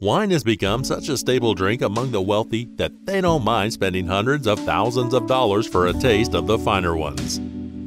Wine has become such a staple drink among the wealthy that they don't mind spending hundreds of thousands of dollars for a taste of the finer ones.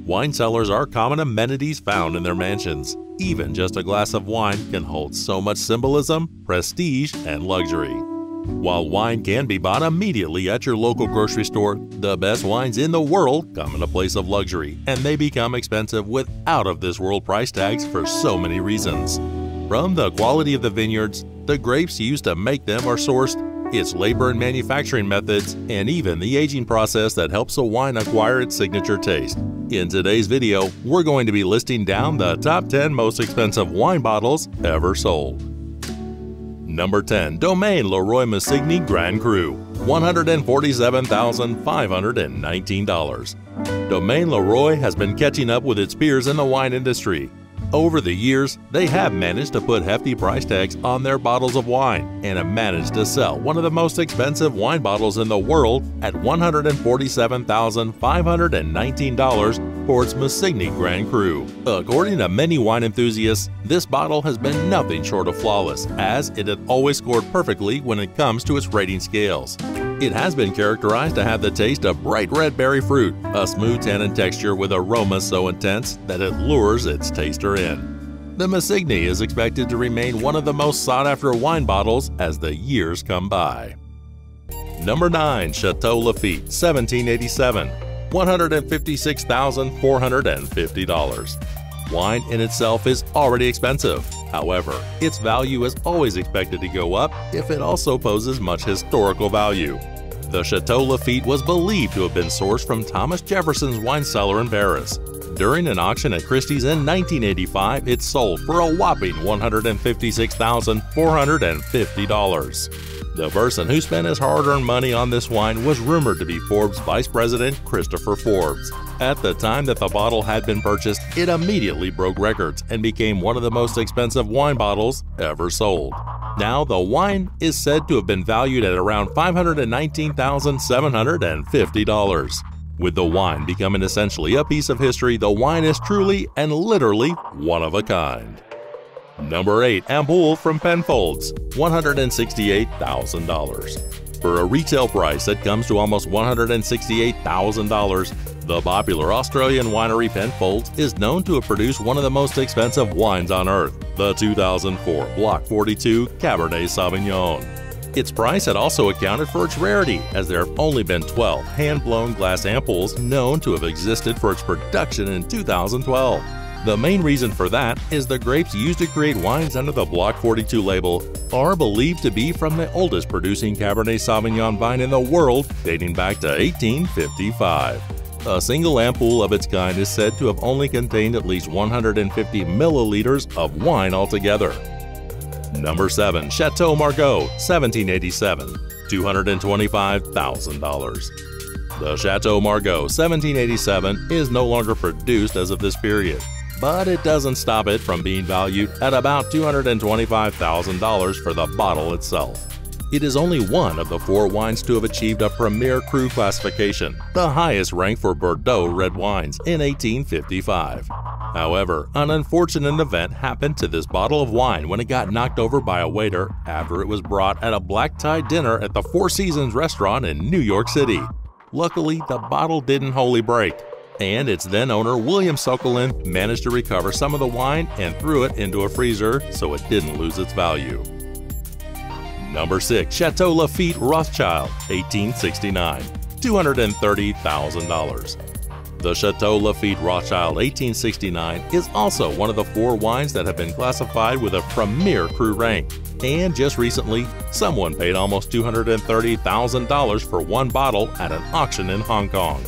Wine cellars are common amenities found in their mansions. Even just a glass of wine can hold so much symbolism, prestige, and luxury. While wine can be bought immediately at your local grocery store, the best wines in the world come in a place of luxury, and they become expensive with out-of-this-world price tags for so many reasons. From the quality of the vineyards, the grapes used to make them are sourced, its labor and manufacturing methods, and even the aging process that helps a wine acquire its signature taste. In today's video, we're going to be listing down the top 10 most expensive wine bottles ever sold. Number 10. Domaine Leroy Massigny Grand Cru, $147,519. Domaine Leroy has been catching up with its peers in the wine industry. Over the years, they have managed to put hefty price tags on their bottles of wine and have managed to sell one of the most expensive wine bottles in the world at $147,519 for its Massigny Grand Cru. According to many wine enthusiasts, this bottle has been nothing short of flawless, as it had always scored perfectly when it comes to its rating scales. It has been characterized to have the taste of bright red berry fruit, a smooth tannin texture with aroma so intense that it lures its taster in. The Massigny is expected to remain one of the most sought-after wine bottles as the years come by. Number 9. Chateau Lafite, 1787, $156,450. Wine in itself is already expensive. However, its value is always expected to go up if it also poses much historical value. The Chateau Lafite was believed to have been sourced from Thomas Jefferson's wine cellar in Paris. During an auction at Christie's in 1985, it sold for a whopping $156,450. The person who spent his hard-earned money on this wine was rumored to be Forbes Vice President Christopher Forbes. At the time that the bottle had been purchased, it immediately broke records and became one of the most expensive wine bottles ever sold. Now, the wine is said to have been valued at around $519,750. With the wine becoming essentially a piece of history, the wine is truly and literally one of a kind. Number 8. Ampoule from Penfolds, $168,000. For a retail price that comes to almost $168,000, the popular Australian winery Penfolds is known to have produced one of the most expensive wines on earth, the 2004 Block 42 Cabernet Sauvignon. Its price had also accounted for its rarity, as there have only been 12 hand-blown glass ampoules known to have existed for its production in 2012. The main reason for that is the grapes used to create wines under the Block 42 label are believed to be from the oldest producing Cabernet Sauvignon vine in the world, dating back to 1855. A single ampoule of its kind is said to have only contained at least 150 milliliters of wine altogether. Number 7. Chateau Margaux, 1787, $225,000. The Chateau Margaux 1787 is no longer produced as of this period, but it doesn't stop it from being valued at about $225,000 for the bottle itself. It is only one of the 4 wines to have achieved a Premier Cru classification, the highest rank for Bordeaux red wines, in 1855. However, an unfortunate event happened to this bottle of wine when it got knocked over by a waiter after it was brought at a black-tie dinner at the Four Seasons restaurant in New York City. Luckily, the bottle didn't wholly break, and its then-owner William Sokolin managed to recover some of the wine and threw it into a freezer so it didn't lose its value. Number 6. Chateau Lafite Rothschild, 1869, $230,000. The Chateau Lafite Rothschild 1869 is also one of the 4 wines that have been classified with a Premier Cru rank. And just recently, someone paid almost $230,000 for one bottle at an auction in Hong Kong.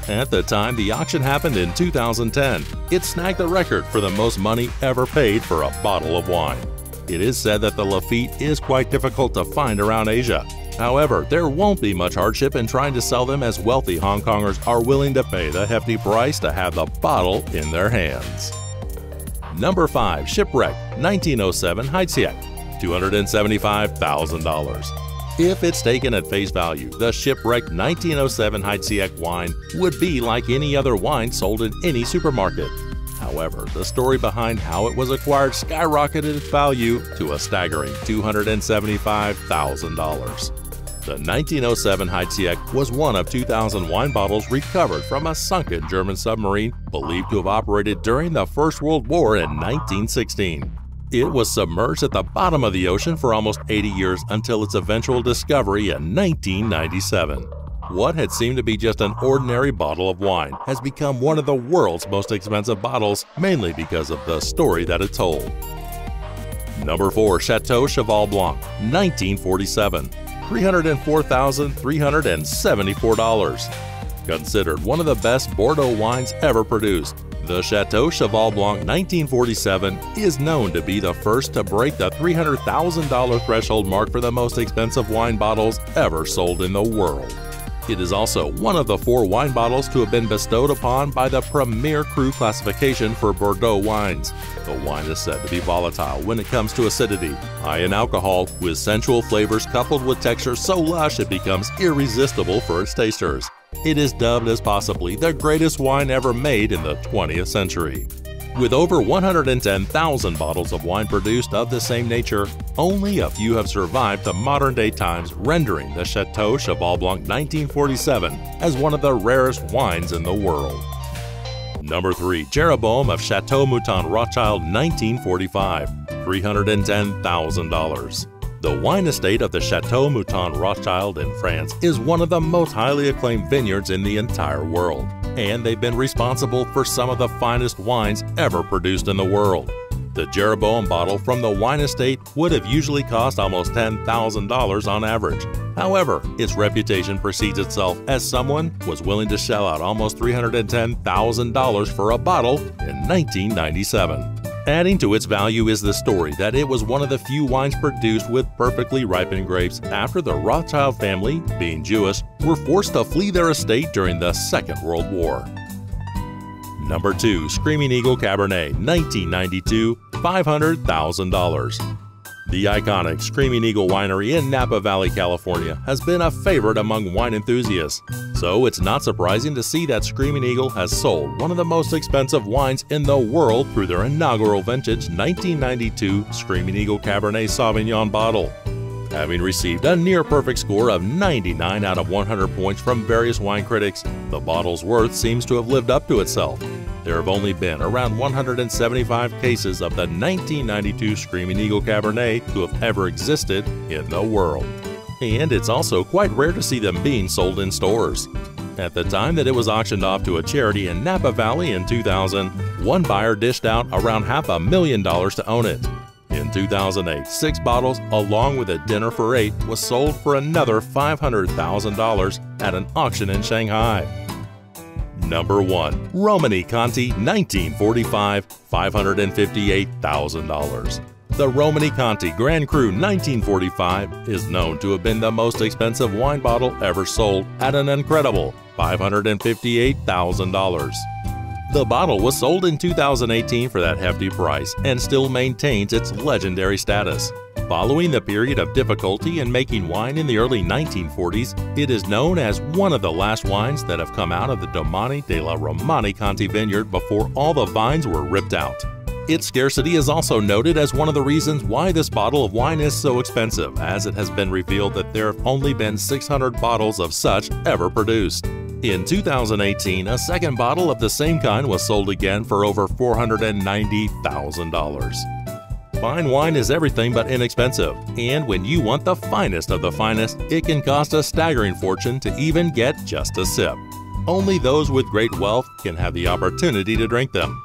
At the time the auction happened in 2010, it snagged the record for the most money ever paid for a bottle of wine. It is said that the Lafite is quite difficult to find around Asia. However, there won't be much hardship in trying to sell them, as wealthy Hong Kongers are willing to pay the hefty price to have the bottle in their hands. Number 5. Shipwreck 1907 Heidsieck, $275,000. If it's taken at face value, the Shipwreck 1907 Heidsieck wine would be like any other wine sold in any supermarket. However, the story behind how it was acquired skyrocketed its value to a staggering $275,000. The 1907 Heidsieck was one of 2,000 wine bottles recovered from a sunken German submarine believed to have operated during the First World War in 1916. It was submerged at the bottom of the ocean for almost 80 years until its eventual discovery in 1997. What had seemed to be just an ordinary bottle of wine has become one of the world's most expensive bottles, mainly because of the story that it told. Number 4. Chateau Cheval Blanc, 1947. $304,374. Considered one of the best Bordeaux wines ever produced, the Chateau Cheval Blanc 1947 is known to be the first to break the $300,000 threshold mark for the most expensive wine bottles ever sold in the world. It is also one of the 4 wine bottles to have been bestowed upon by the Premier Cru classification for Bordeaux wines. The wine is said to be volatile when it comes to acidity, high in alcohol, with sensual flavors coupled with texture so lush it becomes irresistible for its tasters. It is dubbed as possibly the greatest wine ever made in the 20th century. With over 110,000 bottles of wine produced of the same nature, only a few have survived the modern-day times, rendering the Chateau Cheval Blanc 1947 as one of the rarest wines in the world. Number 3. Jeroboam of Chateau Mouton Rothschild 1945, $310,000. The wine estate of the Chateau Mouton Rothschild in France is one of the most highly acclaimed vineyards in the entire world, and they've been responsible for some of the finest wines ever produced in the world. The Jeroboam bottle from the wine estate would have usually cost almost $10,000 on average. However, its reputation precedes itself, as someone was willing to shell out almost $310,000 for a bottle in 1997. Adding to its value is the story that it was one of the few wines produced with perfectly ripened grapes after the Rothschild family, being Jewish, were forced to flee their estate during the Second World War. Number 2. Screaming Eagle Cabernet, 1992, $500,000. The iconic Screaming Eagle Winery in Napa Valley, California has been a favorite among wine enthusiasts, so it's not surprising to see that Screaming Eagle has sold one of the most expensive wines in the world through their inaugural vintage 1992 Screaming Eagle Cabernet Sauvignon bottle. Having received a near-perfect score of 99 out of 100 points from various wine critics, the bottle's worth seems to have lived up to itself. There have only been around 175 cases of the 1992 Screaming Eagle Cabernet to have ever existed in the world. And it's also quite rare to see them being sold in stores. At the time that it was auctioned off to a charity in Napa Valley in 2000, one buyer dished out around $500,000 to own it. In 2008, 6 bottles, along with a dinner for 8, was sold for another $500,000 at an auction in Shanghai. Number 1. Romani Conti 1945, $558,000. The Romani Conti Grand Cru 1945 is known to have been the most expensive wine bottle ever sold at an incredible $558,000. The bottle was sold in 2018 for that hefty price and still maintains its legendary status. Following the period of difficulty in making wine in the early 1940s, it is known as one of the last wines that have come out of the Domani della Romani Conti vineyard before all the vines were ripped out. Its scarcity is also noted as one of the reasons why this bottle of wine is so expensive, as it has been revealed that there have only been 600 bottles of such ever produced. In 2018, a second bottle of the same kind was sold again for over $490,000. Fine wine is everything but inexpensive, and when you want the finest of the finest, it can cost a staggering fortune to even get just a sip. Only those with great wealth can have the opportunity to drink them.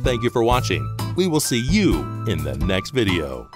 Thank you for watching. We will see you in the next video.